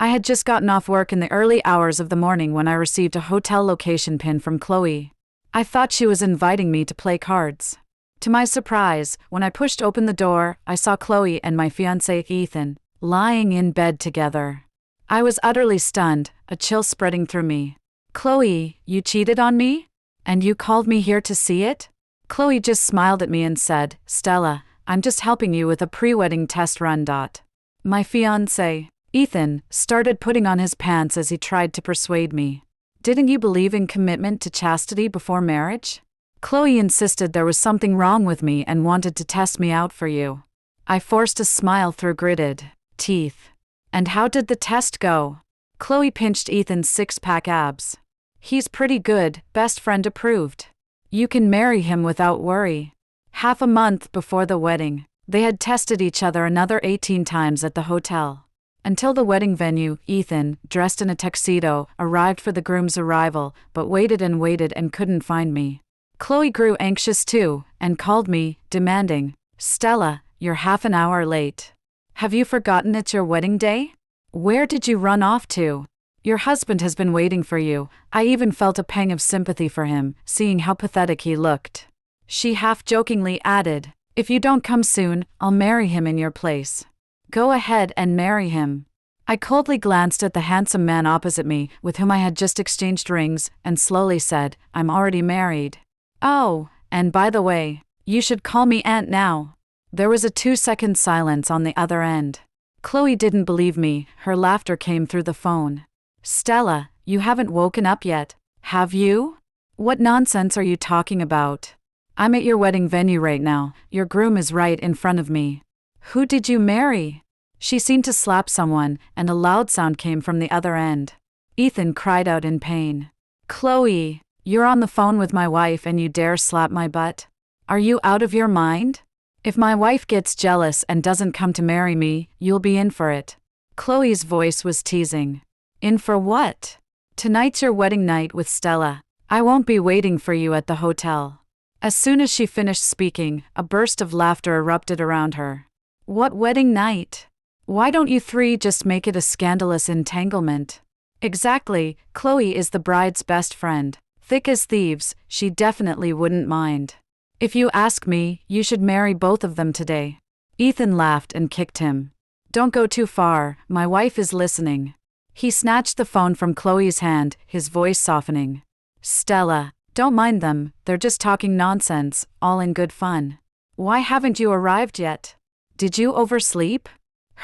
I had just gotten off work in the early hours of the morning when I received a hotel location pin from Chloe. I thought she was inviting me to play cards. To my surprise, when I pushed open the door, I saw Chloe and my fiancé Ethan lying in bed together. I was utterly stunned, a chill spreading through me. "Chloe, you cheated on me? And you called me here to see it?" Chloe just smiled at me and said, "Stella, I'm just helping you with a pre-wedding test run. My fiancé, Ethan, started putting on his pants as he tried to persuade me. "Didn't you believe in commitment to chastity before marriage?" Chloe insisted there was something wrong with me and wanted to test me out for you. I forced a smile through gritted teeth. "And how did the test go?" Chloe pinched Ethan's six-pack abs. "He's pretty good, best friend approved. You can marry him without worry." Half a month before the wedding, they had tested each other another 18 times at the hotel. Until the wedding venue, Ethan, dressed in a tuxedo, arrived for the groom's arrival, but waited and couldn't find me. Chloe grew anxious too, and called me, demanding, "Stella, you're half an hour late. Have you forgotten it's your wedding day? Where did you run off to? Your husband has been waiting for you." I even felt a pang of sympathy for him, seeing how pathetic he looked. She half-jokingly added, "If you don't come soon, I'll marry him in your place. Go ahead and marry him." I coldly glanced at the handsome man opposite me, with whom I had just exchanged rings, and slowly said, "I'm already married. Oh, and by the way, you should call me Aunt now." There was a 2-second silence on the other end. Chloe didn't believe me, her laughter came through the phone. "Stella, you haven't woken up yet, have you? What nonsense are you talking about? I'm at your wedding venue right now, your groom is right in front of me." "Who did you marry?" She seemed to slap someone, and a loud sound came from the other end. Ethan cried out in pain. "Chloe, you're on the phone with my wife and you dare slap my butt? Are you out of your mind? If my wife gets jealous and doesn't come to marry me, you'll be in for it." Chloe's voice was teasing. "In for what? Tonight's your wedding night with Stella. I won't be waiting for you at the hotel." As soon as she finished speaking, a burst of laughter erupted around her. "What wedding night? Why don't you three just make it a scandalous entanglement?" "Exactly, Chloe is the bride's best friend. Thick as thieves, she definitely wouldn't mind. If you ask me, you should marry both of them today." Ethan laughed and kicked him. "Don't go too far, my wife is listening." He snatched the phone from Chloe's hand, his voice softening. "Stella, don't mind them, they're just talking nonsense, all in good fun. Why haven't you arrived yet? Did you oversleep?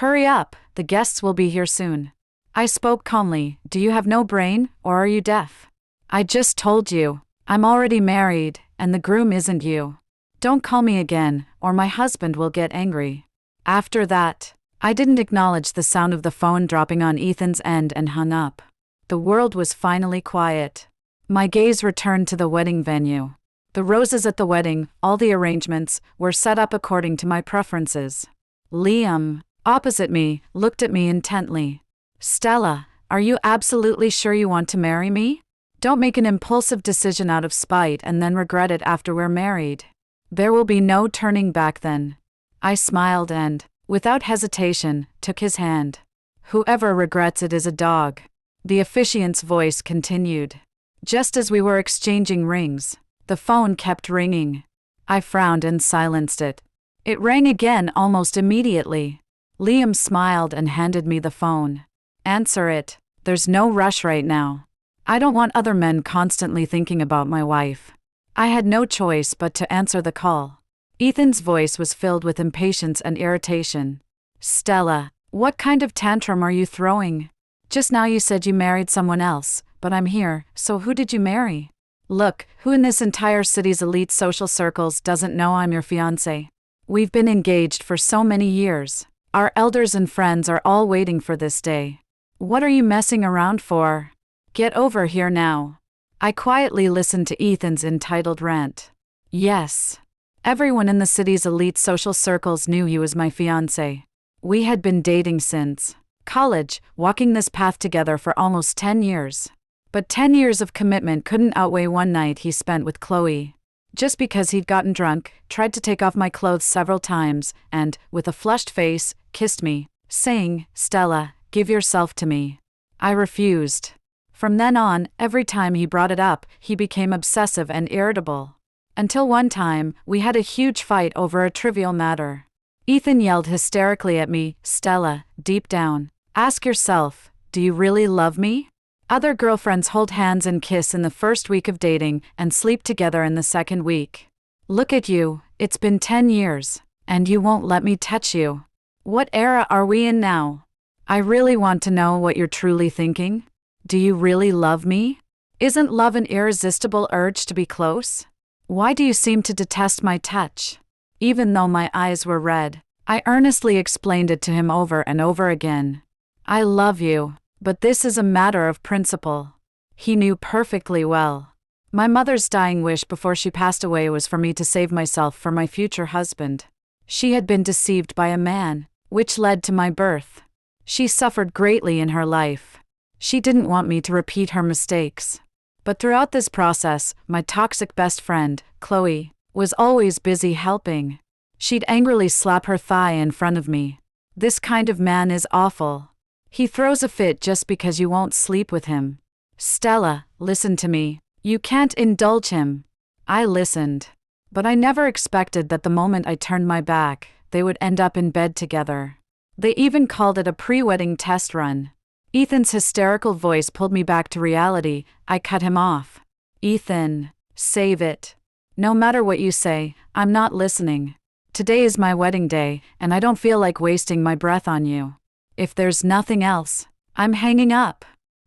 Hurry up, the guests will be here soon." I spoke calmly. "Do you have no brain, or are you deaf? I just told you, I'm already married, and the groom isn't you. Don't call me again, or my husband will get angry." After that, I didn't acknowledge the sound of the phone dropping on Ethan's end and hung up. The world was finally quiet. My gaze returned to the wedding venue. The roses at the wedding, all the arrangements, were set up according to my preferences. Liam, opposite me, looked at me intently. "Stella, are you absolutely sure you want to marry me? Don't make an impulsive decision out of spite and then regret it after we're married. There will be no turning back then." I smiled and, without hesitation, took his hand. "Whoever regrets it is a dog." The officiant's voice continued. Just as we were exchanging rings, the phone kept ringing. I frowned and silenced it. It rang again almost immediately. Liam smiled and handed me the phone. "Answer it. There's no rush right now. I don't want other men constantly thinking about my wife." I had no choice but to answer the call. Ethan's voice was filled with impatience and irritation. "Stella, what kind of tantrum are you throwing? Just now you said you married someone else, but I'm here, so who did you marry? Look, who in this entire city's elite social circles doesn't know I'm your fiancé? We've been engaged for so many years. Our elders and friends are all waiting for this day. What are you messing around for? Get over here now." I quietly listened to Ethan's entitled rant. Yes. Everyone in the city's elite social circles knew he was my fiancé. We had been dating since college, walking this path together for almost 10 years. But 10 years of commitment couldn't outweigh one night he spent with Chloe. Just because he'd gotten drunk, tried to take off my clothes several times, and, with a flushed face, kissed me, saying, "Stella, give yourself to me. I refused. From then on, every time he brought it up, he became obsessive and irritable. Until one time, we had a huge fight over a trivial matter. Ethan yelled hysterically at me, "Stella, deep down, ask yourself, do you really love me? Other girlfriends hold hands and kiss in the first week of dating and sleep together in the second week. Look at you, it's been 10 years, and you won't let me touch you. What era are we in now? I really want to know what you're truly thinking. Do you really love me? Isn't love an irresistible urge to be close? Why do you seem to detest my touch?" Even though my eyes were red, I earnestly explained it to him over and over again. I love you, but this is a matter of principle. He knew perfectly well. My mother's dying wish before she passed away was for me to save myself for my future husband. She had been deceived by a man, which led to my birth. She suffered greatly in her life. She didn't want me to repeat her mistakes. But throughout this process, my toxic best friend, Chloe, was always busy helping. She'd angrily slap her thigh in front of me. This kind of man is awful. He throws a fit just because you won't sleep with him. Stella, listen to me. You can't indulge him. I listened. But I never expected that the moment I turned my back, they would end up in bed together. They even called it a pre-wedding test run. Ethan's hysterical voice pulled me back to reality. I cut him off. Ethan, save it. No matter what you say, I'm not listening. Today is my wedding day, and I don't feel like wasting my breath on you. If there's nothing else, I'm hanging up.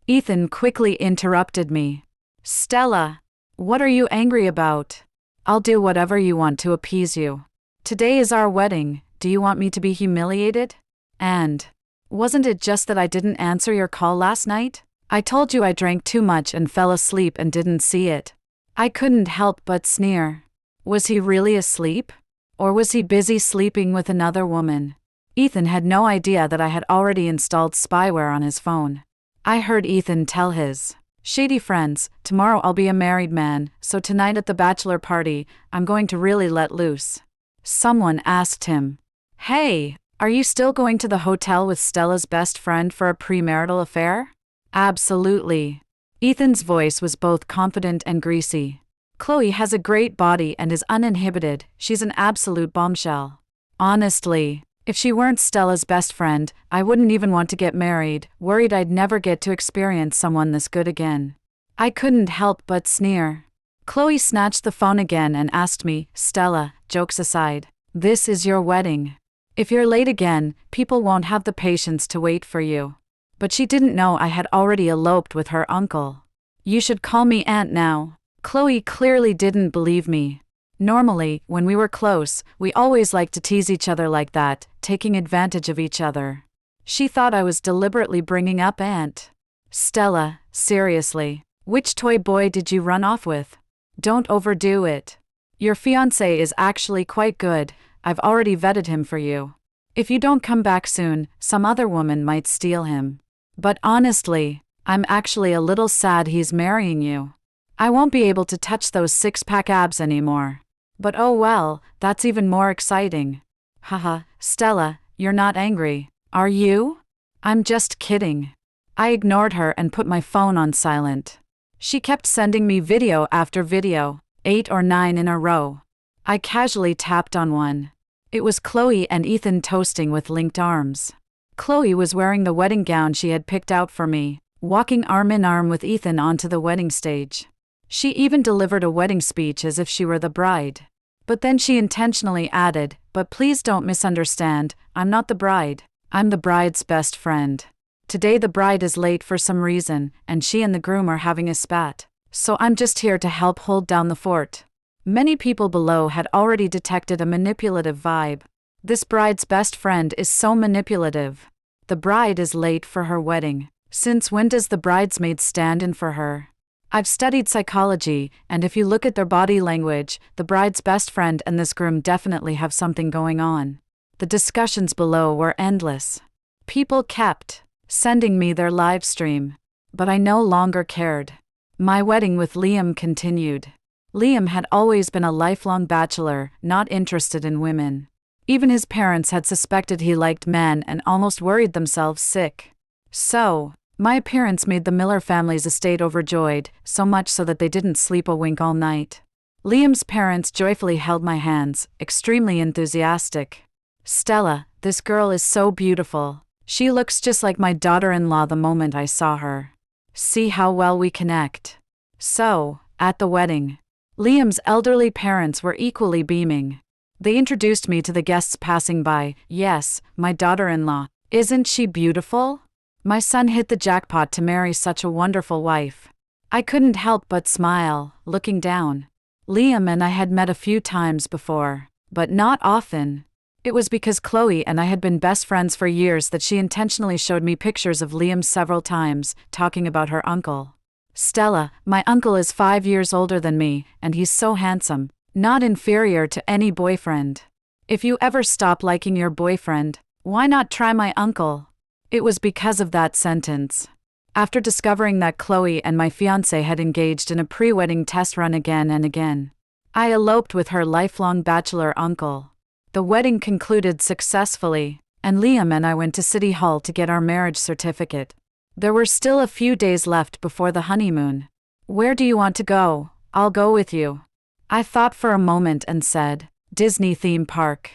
Ethan quickly interrupted me. Stella, what are you angry about? I'll do whatever you want to appease you. Today is our wedding. Do you want me to be humiliated? And wasn't it just that I didn't answer your call last night? I told you I drank too much and fell asleep and didn't see it. I couldn't help but sneer. Was he really asleep? Or was he busy sleeping with another woman? Ethan had no idea that I had already installed spyware on his phone. I heard Ethan tell his shady friends, "Tomorrow I'll be a married man, so tonight at the bachelor party, I'm going to really let loose." Someone asked him, "Hey, are you still going to the hotel with Stella's best friend for a premarital affair?" "Absolutely." Ethan's voice was both confident and greasy. "Chloe has a great body and is uninhibited. She's an absolute bombshell. Honestly, if she weren't Stella's best friend, I wouldn't even want to get married, worried I'd never get to experience someone this good again." I couldn't help but sneer. Chloe snatched the phone again and asked me, "Stella, jokes aside, this is your wedding. If you're late again, people won't have the patience to wait for you." But she didn't know I had already eloped with her uncle. "You should call me aunt now." Chloe clearly didn't believe me. Normally, when we were close, we always liked to tease each other like that, taking advantage of each other. She thought I was deliberately bringing up aunt. "Stella, seriously, which toy boy did you run off with? Don't overdo it. Your fiancé is actually quite good. I've already vetted him for you. If you don't come back soon, some other woman might steal him. But honestly, I'm actually a little sad he's marrying you. I won't be able to touch those six-pack abs anymore. But oh well, that's even more exciting." Haha, Stella, you're not angry, are you? "I'm just kidding." I ignored her and put my phone on silent. She kept sending me video after video, 8 or 9 in a row. I casually tapped on one. It was Chloe and Ethan toasting with linked arms. Chloe was wearing the wedding gown she had picked out for me, walking arm in arm with Ethan onto the wedding stage. She even delivered a wedding speech as if she were the bride. But then she intentionally added, "But please don't misunderstand, I'm not the bride, I'm the bride's best friend. Today the bride is late for some reason, and she and the groom are having a spat. So I'm just here to help hold down the fort." Many people below had already detected a manipulative vibe. This bride's best friend is so manipulative. The bride is late for her wedding. Since when does the bridesmaid stand in for her? I've studied psychology, and if you look at their body language, the bride's best friend and this groom definitely have something going on. The discussions below were endless. People kept sending me their live stream. But I no longer cared. My wedding with Liam continued. Liam had always been a lifelong bachelor, not interested in women. Even his parents had suspected he liked men and almost worried themselves sick. So, my appearance made the Miller family's estate overjoyed, so much so that they didn't sleep a wink all night. Liam's parents joyfully held my hands, extremely enthusiastic. Stella, this girl is so beautiful. She looks just like my daughter-in-law the moment I saw her. See how well we connect. So, at the wedding, Liam's elderly parents were equally beaming. They introduced me to the guests passing by. Yes, my daughter-in-law. Isn't she beautiful? My son hit the jackpot to marry such a wonderful wife. I couldn't help but smile, looking down. Liam and I had met a few times before, but not often. It was because Chloe and I had been best friends for years that she intentionally showed me pictures of Liam several times, talking about her uncle. Stella, my uncle is 5 years older than me, and he's so handsome, not inferior to any boyfriend. If you ever stop liking your boyfriend, why not try my uncle? It was because of that sentence. After discovering that Chloe and my fiancé had engaged in a pre-wedding test run again and again, I eloped with her lifelong bachelor uncle. The wedding concluded successfully, and Liam and I went to City Hall to get our marriage certificate. There were still a few days left before the honeymoon. Where do you want to go? I'll go with you. I thought for a moment and said, Disney theme park.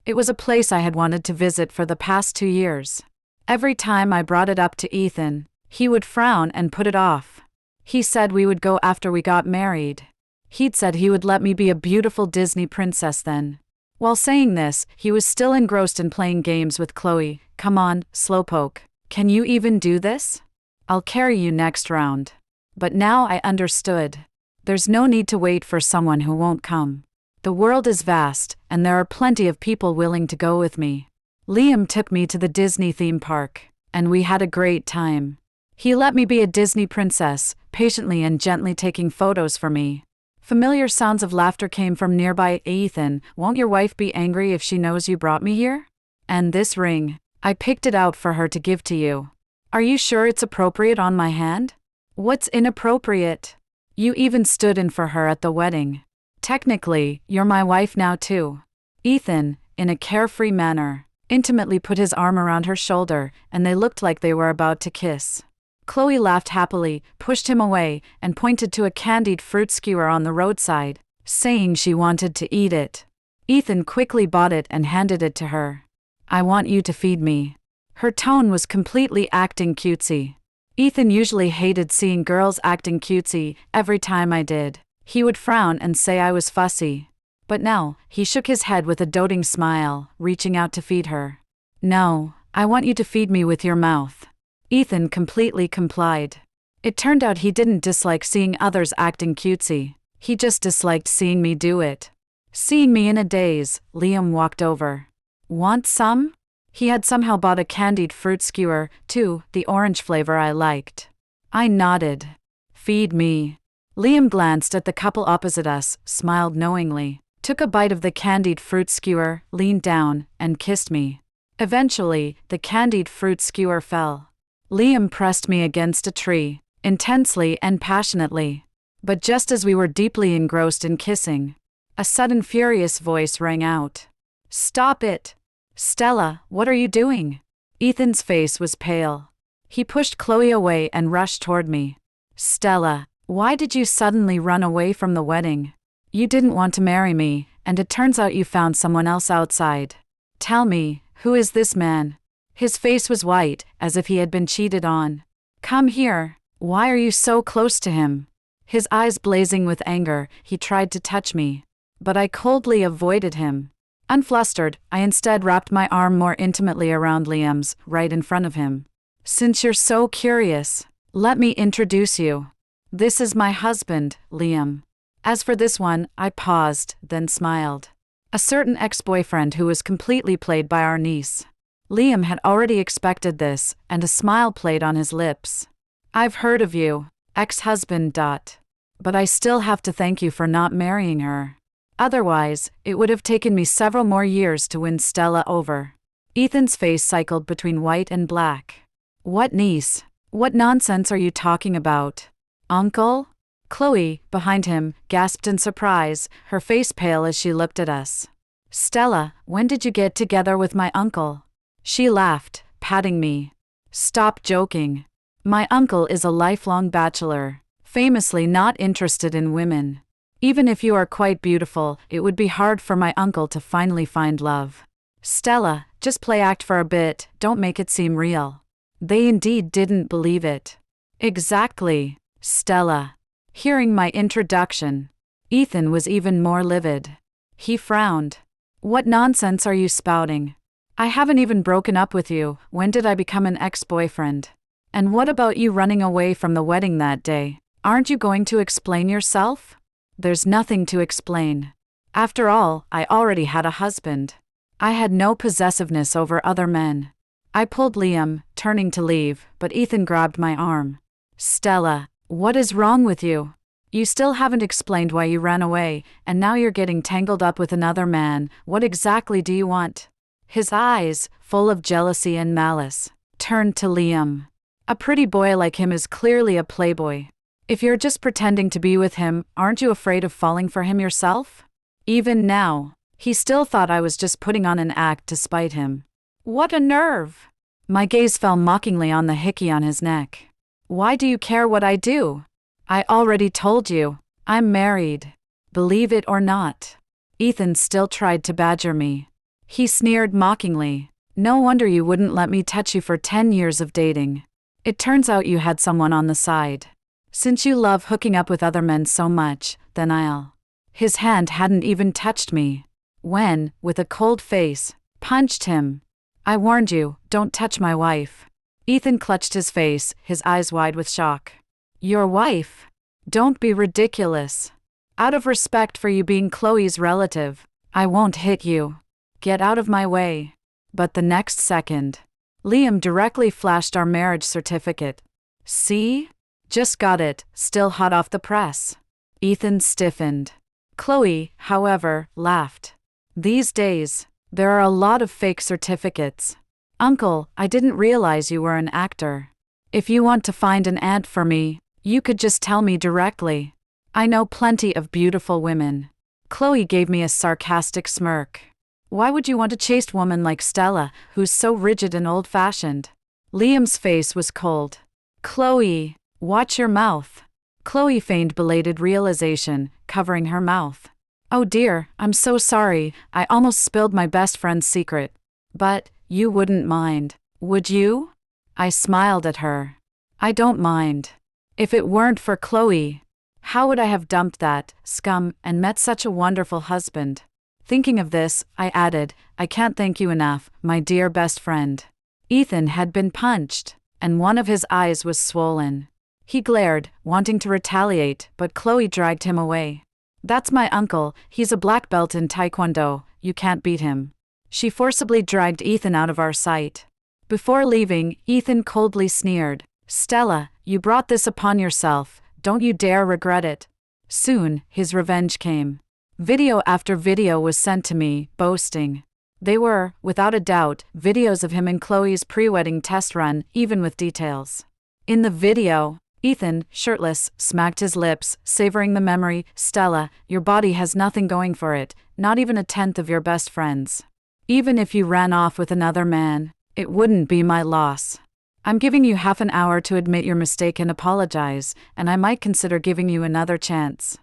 It was a place I had wanted to visit for the past 2 years. Every time I brought it up to Ethan, he would frown and put it off. He said we would go after we got married. He'd said he would let me be a beautiful Disney princess then. While saying this, he was still engrossed in playing games with Chloe. Come on, slowpoke. Can you even do this? I'll carry you next round. But now I understood. There's no need to wait for someone who won't come. The world is vast, and there are plenty of people willing to go with me. Liam took me to the Disney theme park, and we had a great time. He let me be a Disney princess, patiently and gently taking photos for me. Familiar sounds of laughter came from nearby. Ethan, won't your wife be angry if she knows you brought me here? And this ring, I picked it out for her to give to you. Are you sure it's appropriate on my hand? What's inappropriate? You even stood in for her at the wedding. Technically, you're my wife now too. Ethan, in a carefree manner, intimately put his arm around her shoulder, and they looked like they were about to kiss. Chloe laughed happily, pushed him away, and pointed to a candied fruit skewer on the roadside, saying she wanted to eat it. Ethan quickly bought it and handed it to her. I want you to feed me. Her tone was completely acting cutesy. Ethan usually hated seeing girls acting cutesy. Every time I did, he would frown and say I was fussy. But now, he shook his head with a doting smile, reaching out to feed her. No, I want you to feed me with your mouth. Ethan completely complied. It turned out he didn't dislike seeing others acting cutesy. He just disliked seeing me do it. Seeing me in a daze, Liam walked over. Want some? He had somehow bought a candied fruit skewer, too, the orange flavor I liked. I nodded. Feed me. Liam glanced at the couple opposite us, smiled knowingly, took a bite of the candied fruit skewer, leaned down, and kissed me. Eventually, the candied fruit skewer fell. Liam pressed me against a tree, intensely and passionately. But just as we were deeply engrossed in kissing, a sudden furious voice rang out. Stop it! Stella, what are you doing? Ethan's face was pale. He pushed Chloe away and rushed toward me. Stella, why did you suddenly run away from the wedding? You didn't want to marry me, and it turns out you found someone else outside. Tell me, who is this man? His face was white, as if he had been cheated on. Come here. Why are you so close to him? His eyes blazing with anger, he tried to touch me, but I coldly avoided him. Unflustered, I instead wrapped my arm more intimately around Liam's, right in front of him. Since you're so curious, let me introduce you. This is my husband, Liam. As for this one, I paused, then smiled. A certain ex-boyfriend who was completely played by our niece. Liam had already expected this, and a smile played on his lips. I've heard of you, ex-husband. But I still have to thank you for not marrying her. Otherwise, it would have taken me several more years to win Stella over. Ethan's face cycled between white and black. What niece? What nonsense are you talking about? Uncle? Chloe, behind him, gasped in surprise, her face pale as she looked at us. Stella, when did you get together with my uncle? She laughed, patting me. Stop joking. My uncle is a lifelong bachelor, famously not interested in women. Even if you are quite beautiful, it would be hard for my uncle to finally find love. Stella, just play act for a bit, don't make it seem real. They indeed didn't believe it. Exactly, Stella. Hearing my introduction, Ethan was even more livid. He frowned. What nonsense are you spouting? I haven't even broken up with you. When did I become an ex-boyfriend? And what about you running away from the wedding that day? Aren't you going to explain yourself? There's nothing to explain. After all, I already had a husband. I had no possessiveness over other men. I pulled Liam, turning to leave, but Ethan grabbed my arm. Stella, what is wrong with you? You still haven't explained why you ran away, and now you're getting tangled up with another man. What exactly do you want? His eyes, full of jealousy and malice, turned to Liam. A pretty boy like him is clearly a playboy. If you're just pretending to be with him, aren't you afraid of falling for him yourself? Even now, he still thought I was just putting on an act to spite him. What a nerve! My gaze fell mockingly on the hickey on his neck. Why do you care what I do? I already told you, I'm married. Believe it or not. Ethan still tried to badger me. He sneered mockingly. No wonder you wouldn't let me touch you for 10 years of dating. It turns out you had someone on the side. Since you love hooking up with other men so much, then I'll. His hand hadn't even touched me. When, with a cold face, punched him. I warned you, don't touch my wife. Ethan clutched his face, his eyes wide with shock. Your wife? Don't be ridiculous. Out of respect for you being Chloe's relative, I won't hit you. Get out of my way. But the next second, Liam directly flashed our marriage certificate. See? Just got it, still hot off the press. Ethan stiffened. Chloe, however, laughed. These days, there are a lot of fake certificates. Uncle, I didn't realize you were an actor. If you want to find an ad for me, you could just tell me directly. I know plenty of beautiful women. Chloe gave me a sarcastic smirk. Why would you want a chaste woman like Stella, who's so rigid and old-fashioned? Liam's face was cold. Chloe, watch your mouth. Chloe feigned belated realization, covering her mouth. Oh dear, I'm so sorry, I almost spilled my best friend's secret. But, you wouldn't mind, would you? I smiled at her. I don't mind. If it weren't for Chloe, how would I have dumped that scum and met such a wonderful husband? Thinking of this, I added, I can't thank you enough, my dear best friend. Ethan had been punched, and one of his eyes was swollen. He glared, wanting to retaliate, but Chloe dragged him away. That's my uncle, he's a black belt in Taekwondo, you can't beat him. She forcibly dragged Ethan out of our sight. Before leaving, Ethan coldly sneered, Stella, you brought this upon yourself, don't you dare regret it. Soon, his revenge came. Video after video was sent to me, boasting. They were, without a doubt, videos of him and Chloe's pre-wedding test run, even with details. In the video, Ethan, shirtless, smacked his lips, savoring the memory, Stella, your body has nothing going for it, not even a tenth of your best friend's. Even if you ran off with another man, it wouldn't be my loss. I'm giving you half an hour to admit your mistake and apologize, and I might consider giving you another chance.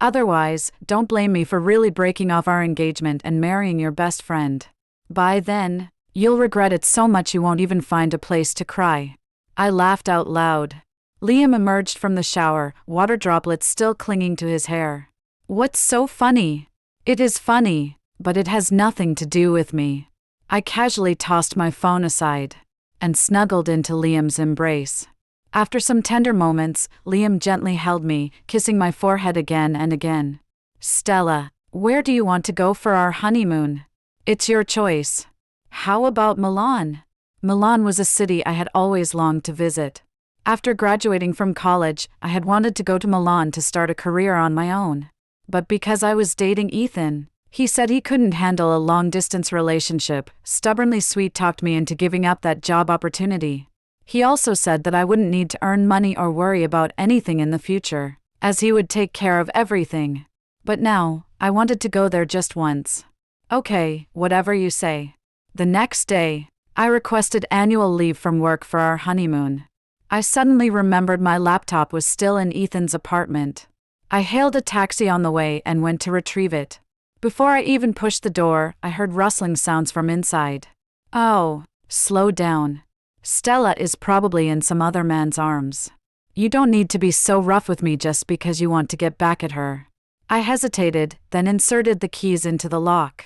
Otherwise, don't blame me for really breaking off our engagement and marrying your best friend. By then, you'll regret it so much you won't even find a place to cry. I laughed out loud. Liam emerged from the shower, water droplets still clinging to his hair. What's so funny? It is funny, but it has nothing to do with me. I casually tossed my phone aside and snuggled into Liam's embrace. After some tender moments, Liam gently held me, kissing my forehead again and again. Stella, where do you want to go for our honeymoon? It's your choice. How about Milan? Milan was a city I had always longed to visit. After graduating from college, I had wanted to go to Milan to start a career on my own. But because I was dating Ethan, he said he couldn't handle a long-distance relationship, stubbornly sweet-talked me into giving up that job opportunity. He also said that I wouldn't need to earn money or worry about anything in the future, as he would take care of everything. But now, I wanted to go there just once. Okay, whatever you say. The next day, I requested annual leave from work for our honeymoon. I suddenly remembered my laptop was still in Ethan's apartment. I hailed a taxi on the way and went to retrieve it. Before I even pushed the door, I heard rustling sounds from inside. Oh, slow down. Stella is probably in some other man's arms. You don't need to be so rough with me just because you want to get back at her. I hesitated, then inserted the keys into the lock.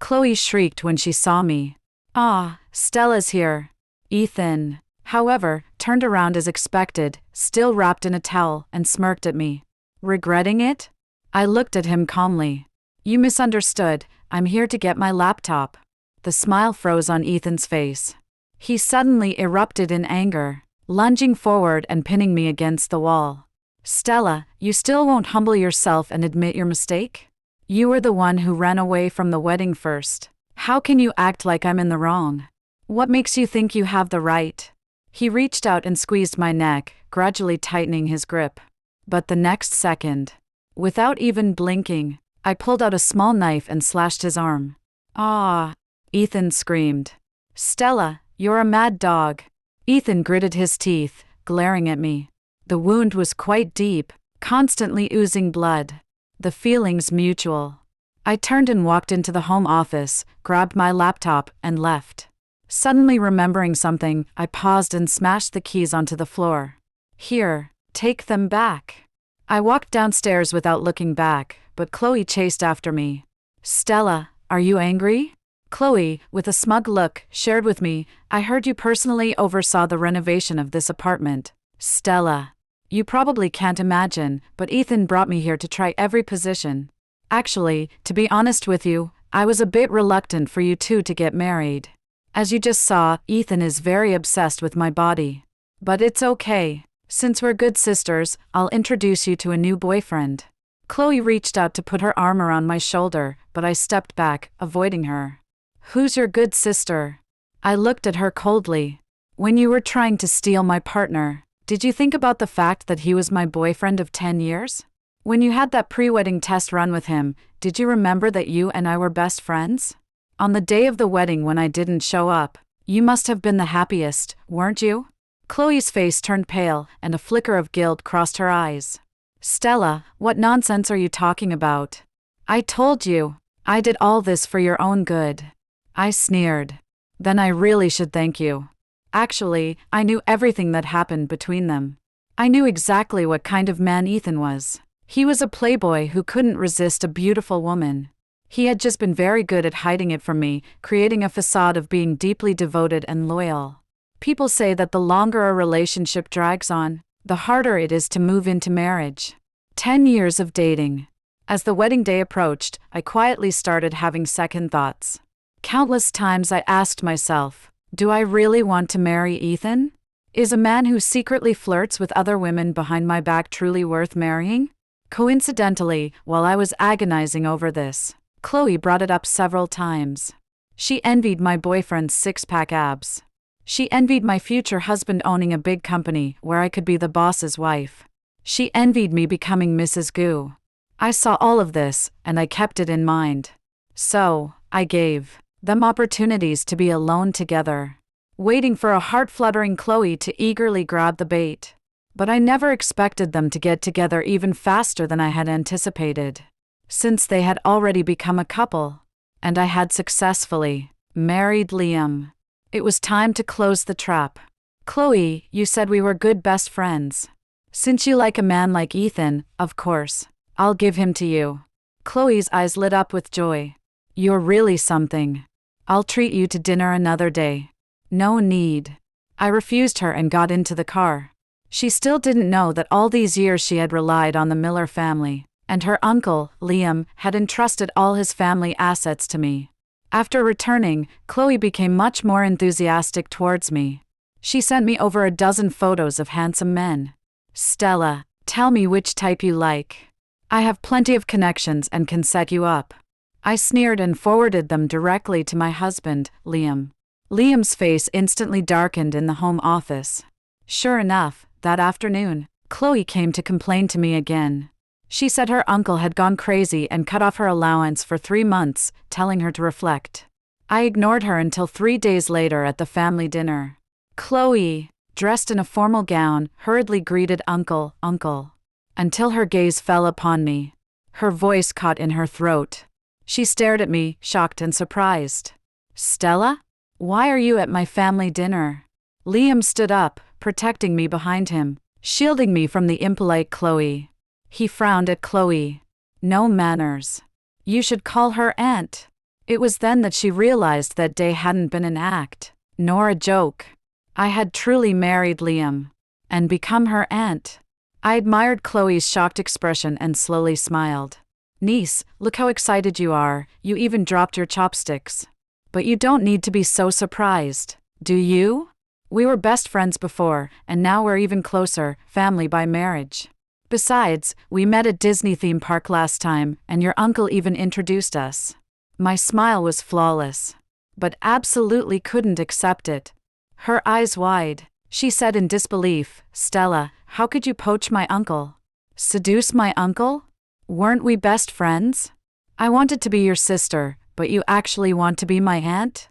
Chloe shrieked when she saw me. Ah, Stella's here. Ethan, however, turned around as expected, still wrapped in a towel, and smirked at me. Regretting it? I looked at him calmly. You misunderstood. I'm here to get my laptop. The smile froze on Ethan's face. He suddenly erupted in anger, lunging forward and pinning me against the wall. Stella, you still won't humble yourself and admit your mistake? You were the one who ran away from the wedding first. How can you act like I'm in the wrong? What makes you think you have the right? He reached out and squeezed my neck, gradually tightening his grip. But the next second, without even blinking, I pulled out a small knife and slashed his arm. Ah! Ethan screamed. Stella, you're a mad dog. Ethan gritted his teeth, glaring at me. The wound was quite deep, constantly oozing blood. The feelings mutual. I turned and walked into the home office, grabbed my laptop, and left. Suddenly remembering something, I paused and smashed the keys onto the floor. Here, take them back. I walked downstairs without looking back, but Chloe chased after me. Stella, are you angry? Chloe, with a smug look, shared with me, I heard you personally oversaw the renovation of this apartment. Stella. You probably can't imagine, but Ethan brought me here to try every position. Actually, to be honest with you, I was a bit reluctant for you two to get married. As you just saw, Ethan is very obsessed with my body. But it's okay. Since we're good sisters, I'll introduce you to a new boyfriend. Chloe reached out to put her arm around my shoulder, but I stepped back, avoiding her. Who's your good sister? I looked at her coldly. When you were trying to steal my partner, did you think about the fact that he was my boyfriend of 10 years? When you had that pre-wedding test run with him, did you remember that you and I were best friends? On the day of the wedding when I didn't show up, you must have been the happiest, weren't you? Chloe's face turned pale, and a flicker of guilt crossed her eyes. Stella, what nonsense are you talking about? I told you, I did all this for your own good. I sneered. Then I really should thank you. Actually, I knew everything that happened between them. I knew exactly what kind of man Ethan was. He was a playboy who couldn't resist a beautiful woman. He had just been very good at hiding it from me, creating a facade of being deeply devoted and loyal. People say that the longer a relationship drags on, the harder it is to move into marriage. 10 years of dating. As the wedding day approached, I quietly started having second thoughts. Countless times I asked myself, do I really want to marry Ethan? Is a man who secretly flirts with other women behind my back truly worth marrying? Coincidentally, while I was agonizing over this, Chloe brought it up several times. She envied my boyfriend's six-pack abs. She envied my future husband owning a big company where I could be the boss's wife. She envied me becoming Mrs. Gu. I saw all of this, and I kept it in mind. So, I gave them opportunities to be alone together, waiting for a heart-fluttering Chloe to eagerly grab the bait. But I never expected them to get together even faster than I had anticipated, since they had already become a couple, and I had successfully married Liam. It was time to close the trap. Chloe, you said we were good best friends. Since you like a man like Ethan, of course, I'll give him to you. Chloe's eyes lit up with joy. You're really something. I'll treat you to dinner another day. No need. I refused her and got into the car. She still didn't know that all these years she had relied on the Miller family, and her uncle, Liam, had entrusted all his family assets to me. After returning, Chloe became much more enthusiastic towards me. She sent me over a dozen photos of handsome men. Stella, tell me which type you like. I have plenty of connections and can set you up. I sneered and forwarded them directly to my husband, Liam. Liam's face instantly darkened in the home office. Sure enough, that afternoon, Chloe came to complain to me again. She said her uncle had gone crazy and cut off her allowance for 3 months, telling her to reflect. I ignored her until 3 days later at the family dinner. Chloe, dressed in a formal gown, hurriedly greeted Uncle, until her gaze fell upon me. Her voice caught in her throat. She stared at me, shocked and surprised. Stella? Why are you at my family dinner? Liam stood up, protecting me behind him, shielding me from the impolite Chloe. He frowned at Chloe. No manners. You should call her aunt. It was then that she realized that day hadn't been an act, nor a joke. I had truly married Liam, and become her aunt. I admired Chloe's shocked expression and slowly smiled. Niece, look how excited you are, you even dropped your chopsticks. But you don't need to be so surprised, do you? We were best friends before, and now we're even closer, family by marriage. Besides, we met at Disney theme park last time, and your uncle even introduced us. My smile was flawless, but absolutely couldn't accept it. Her eyes wide, she said in disbelief, Stella, how could you poach my uncle? Seduce my uncle? Weren't we best friends? I wanted to be your sister, but you actually want to be my aunt?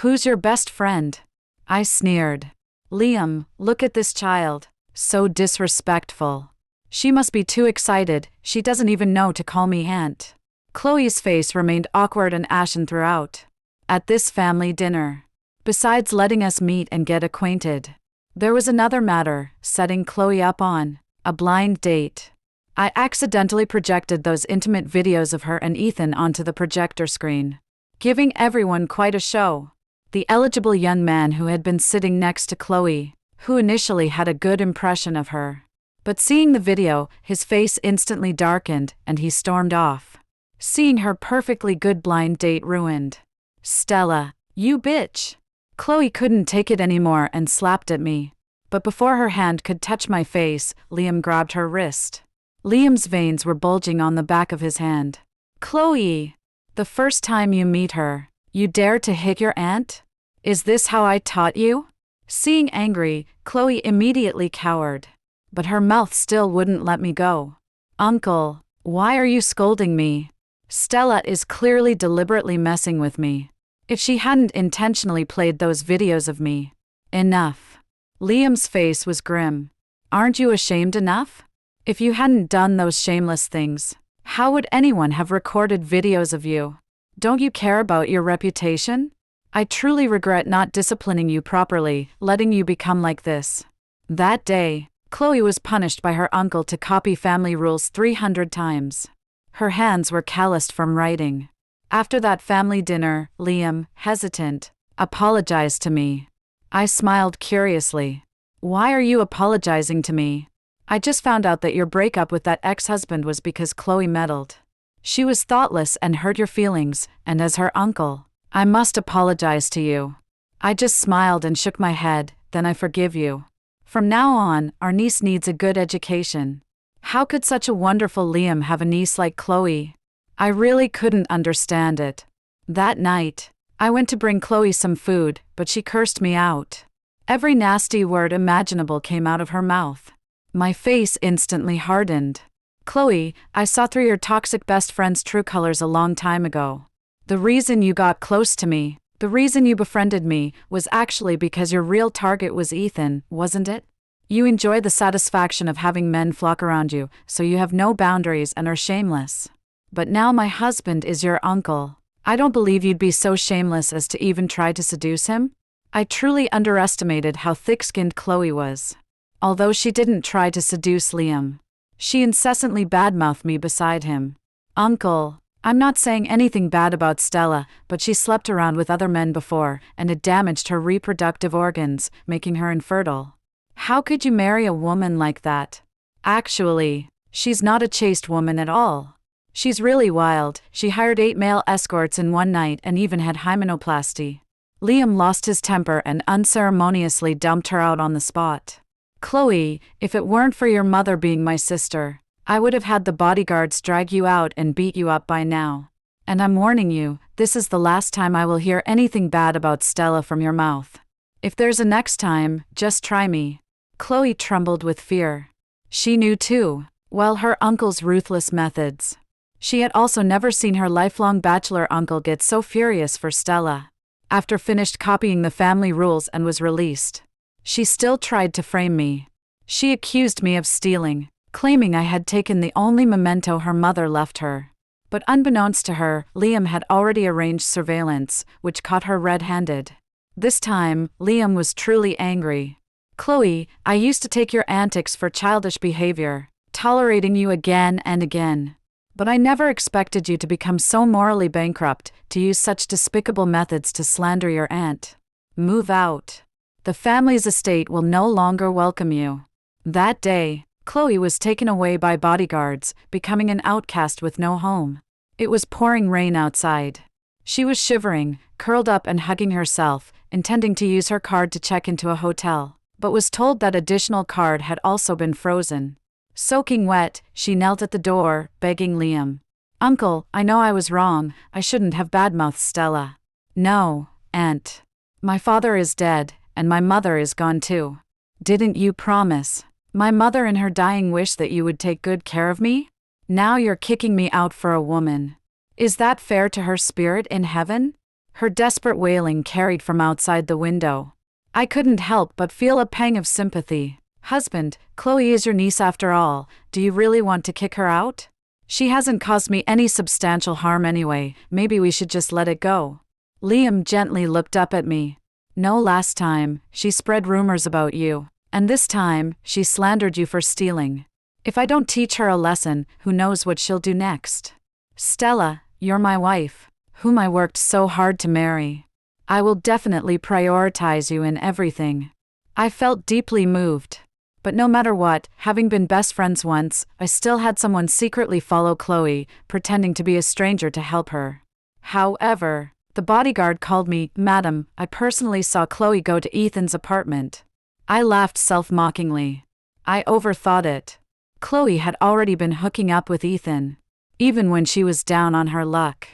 Who's your best friend? I sneered. Liam, look at this child, so disrespectful. She must be too excited, she doesn't even know to call me aunt. Chloe's face remained awkward and ashen throughout. At this family dinner, besides letting us meet and get acquainted, there was another matter, setting Chloe up on a blind date. I accidentally projected those intimate videos of her and Ethan onto the projector screen, giving everyone quite a show. The eligible young man who had been sitting next to Chloe, who initially had a good impression of her. But seeing the video, his face instantly darkened and he stormed off, seeing her perfectly good blind date ruined. Stella, you bitch! Chloe couldn't take it anymore and slapped at me. But before her hand could touch my face, Liam grabbed her wrist. Liam's veins were bulging on the back of his hand. Chloe! The first time you meet her, you dare to hit your aunt? Is this how I taught you? Seeing angry, Chloe immediately cowered. But her mouth still wouldn't let me go. Uncle, why are you scolding me? Stella is clearly deliberately messing with me. If she hadn't intentionally played those videos of me. Enough. Liam's face was grim. Aren't you ashamed enough? If you hadn't done those shameless things, how would anyone have recorded videos of you? Don't you care about your reputation? I truly regret not disciplining you properly, letting you become like this. That day, Chloe was punished by her uncle to copy family rules 300 times. Her hands were calloused from writing. After that family dinner, Liam, hesitant, apologized to me. I smiled curiously. Why are you apologizing to me? I just found out that your breakup with that ex-husband was because Chloe meddled. She was thoughtless and hurt your feelings, and as her uncle, I must apologize to you. I just smiled and shook my head, then I forgive you. From now on, our niece needs a good education. How could such a wonderful Liam have a niece like Chloe? I really couldn't understand it. That night, I went to bring Chloe some food, but she cursed me out. Every nasty word imaginable came out of her mouth. My face instantly hardened. Chloe, I saw through your toxic best friend's true colors a long time ago. The reason you got close to me, the reason you befriended me, was actually because your real target was Ethan, wasn't it? You enjoy the satisfaction of having men flock around you, so you have no boundaries and are shameless. But now my husband is your uncle. I don't believe you'd be so shameless as to even try to seduce him. I truly underestimated how thick-skinned Chloe was. Although she didn't try to seduce Liam, she incessantly badmouthed me beside him. Uncle, I'm not saying anything bad about Stella, but she slept around with other men before, and it damaged her reproductive organs, making her infertile. How could you marry a woman like that? Actually, she's not a chaste woman at all. She's really wild. She hired 8 male escorts in one night and even had hymenoplasty. Liam lost his temper and unceremoniously dumped her out on the spot. Chloe, if it weren't for your mother being my sister, I would have had the bodyguards drag you out and beat you up by now. And I'm warning you, this is the last time I will hear anything bad about Stella from your mouth. If there's a next time, just try me. Chloe trembled with fear. She knew too, well, her uncle's ruthless methods. She had also never seen her lifelong bachelor uncle get so furious for Stella. after finished copying the family rules and was released. She still tried to frame me. She accused me of stealing, claiming I had taken the only memento her mother left her. But unbeknownst to her, Liam had already arranged surveillance, which caught her red-handed. This time, Liam was truly angry. "Chloe, I used to take your antics for childish behavior, tolerating you again and again. But I never expected you to become so morally bankrupt, to use such despicable methods to slander your aunt. Move out. The family's estate will no longer welcome you." That day, Chloe was taken away by bodyguards, becoming an outcast with no home. It was pouring rain outside. She was shivering, curled up and hugging herself, intending to use her card to check into a hotel, but was told that additional card had also been frozen. Soaking wet, she knelt at the door, begging Liam. "Uncle, I know I was wrong, I shouldn't have badmouthed Stella." "No, Aunt. My father is dead, and my mother is gone too. Didn't you promise my mother in her dying wish that you would take good care of me? Now you're kicking me out for a woman. Is that fair to her spirit in heaven?" Her desperate wailing carried from outside the window. I couldn't help but feel a pang of sympathy. "Husband, Chloe is your niece after all, do you really want to kick her out? She hasn't caused me any substantial harm anyway, maybe we should just let it go." Liam gently looked up at me. "No, last time, she spread rumors about you, and this time, she slandered you for stealing. If I don't teach her a lesson, who knows what she'll do next? Stella, you're my wife, whom I worked so hard to marry. I will definitely prioritize you in everything." I felt deeply moved. But no matter what, having been best friends once, I still had someone secretly follow Chloe, pretending to be a stranger to help her. However, the bodyguard called me, "Madam, I personally saw Chloe go to Ethan's apartment." I laughed self-mockingly. I overthought it. Chloe had already been hooking up with Ethan. Even when she was down on her luck,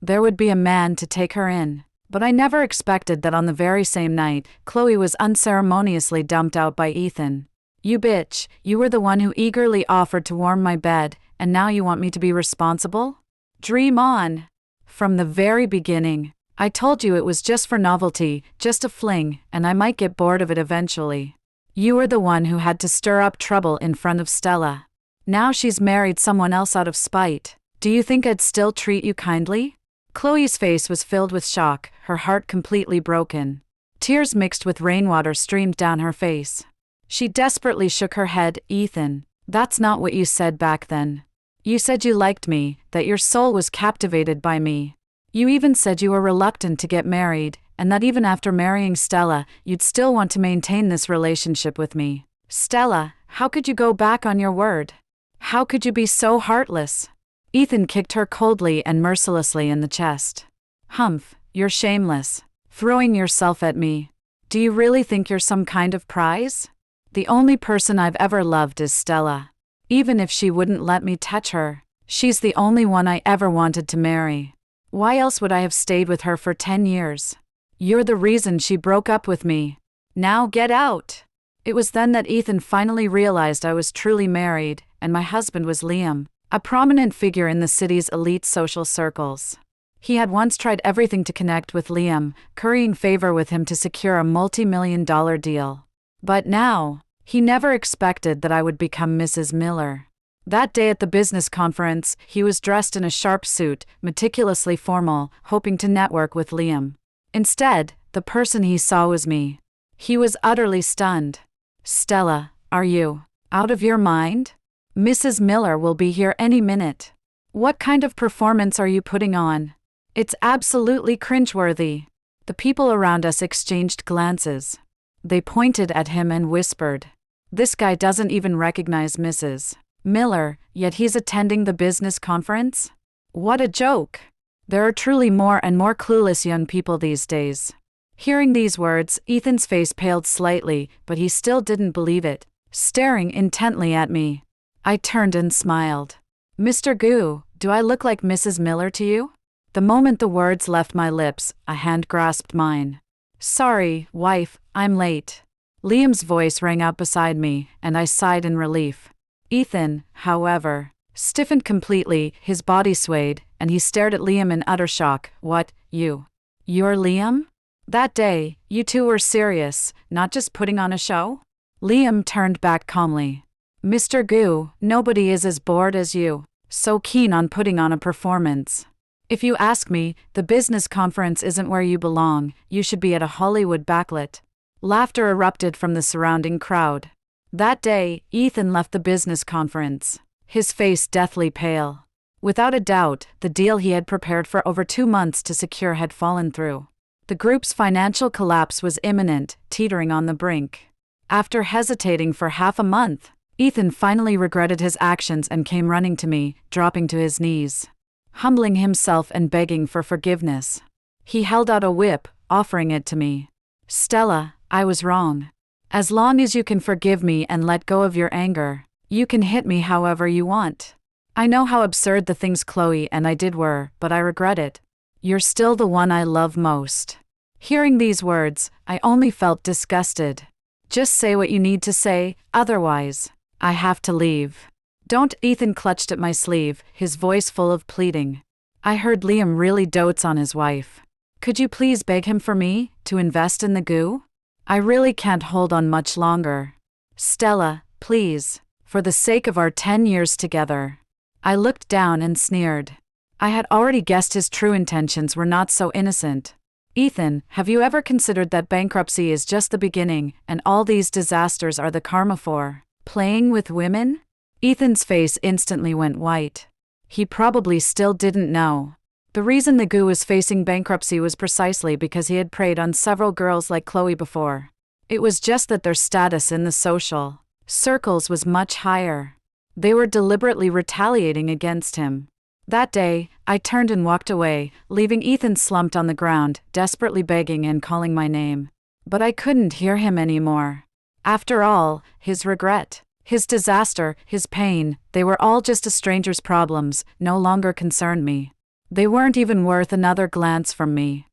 there would be a man to take her in. But I never expected that on the very same night, Chloe was unceremoniously dumped out by Ethan. "You bitch, you were the one who eagerly offered to warm my bed, and now you want me to be responsible? Dream on. From the very beginning, I told you it was just for novelty, just a fling, and I might get bored of it eventually. You were the one who had to stir up trouble in front of Stella. Now she's married someone else out of spite. Do you think I'd still treat you kindly?" Chloe's face was filled with shock, her heart completely broken. Tears mixed with rainwater streamed down her face. She desperately shook her head. "Ethan, that's not what you said back then. You said you liked me, that your soul was captivated by me. You even said you were reluctant to get married, and that even after marrying Stella, you'd still want to maintain this relationship with me. Stella, how could you go back on your word? How could you be so heartless?" Ethan kicked her coldly and mercilessly in the chest. "Humph, you're shameless. Throwing yourself at me. Do you really think you're some kind of prize? The only person I've ever loved is Stella. Even if she wouldn't let me touch her, she's the only one I ever wanted to marry. Why else would I have stayed with her for 10 years? You're the reason she broke up with me. Now get out." It was then that Ethan finally realized I was truly married, and my husband was Liam, a prominent figure in the city's elite social circles. He had once tried everything to connect with Liam, currying favor with him to secure a multi-million-dollar deal. But now, he never expected that I would become Mrs. Miller. That day at the business conference, he was dressed in a sharp suit, meticulously formal, hoping to network with Liam. Instead, the person he saw was me. He was utterly stunned. "Stella, are you out of your mind? Mrs. Miller will be here any minute. What kind of performance are you putting on? It's absolutely cringeworthy." The people around us exchanged glances. They pointed at him and whispered, "This guy doesn't even recognize Mrs. Miller, yet he's attending the business conference? What a joke. There are truly more and more clueless young people these days." Hearing these words, Ethan's face paled slightly, but he still didn't believe it, staring intently at me. I turned and smiled. "Mr. Gu, do I look like Mrs. Miller to you?" The moment the words left my lips, a hand grasped mine. "Sorry, wife, I'm late." Liam's voice rang out beside me, and I sighed in relief. Ethan, however, stiffened completely, his body swayed, and he stared at Liam in utter shock. "What, you're Liam?" That day, you two were serious, not just putting on a show? Liam turned back calmly. Mr. Gu, nobody is as bored as you, so keen on putting on a performance. If you ask me, the business conference isn't where you belong, you should be at a Hollywood backlit. Laughter erupted from the surrounding crowd. That day, Ethan left the business conference, his face deathly pale. Without a doubt, the deal he had prepared for over 2 months to secure had fallen through. The group's financial collapse was imminent, teetering on the brink. After hesitating for half a month, Ethan finally regretted his actions and came running to me, dropping to his knees, humbling himself and begging for forgiveness. He held out a whip, offering it to me. Stella, I was wrong. As long as you can forgive me and let go of your anger, you can hit me however you want. I know how absurd the things Chloe and I did were, but I regret it. You're still the one I love most. Hearing these words, I only felt disgusted. Just say what you need to say, otherwise, I have to leave. Don't. Ethan clutched at my sleeve, his voice full of pleading. I heard Liam really dotes on his wife. Could you please beg him for me, to invest in the goo? I really can't hold on much longer. Stella, please, for the sake of our 10 years together. I looked down and sneered. I had already guessed his true intentions were not so innocent. Ethan, have you ever considered that bankruptcy is just the beginning, and all these disasters are the karma for playing with women? Ethan's face instantly went white. He probably still didn't know. The reason the goo was facing bankruptcy was precisely because he had preyed on several girls like Chloe before. It was just that their status in the social circles was much higher. They were deliberately retaliating against him. That day, I turned and walked away, leaving Ethan slumped on the ground, desperately begging and calling my name. But I couldn't hear him anymore. After all, his regret, his disaster, his pain, they were all just a stranger's problems, no longer concerned me. They weren't even worth another glance from me.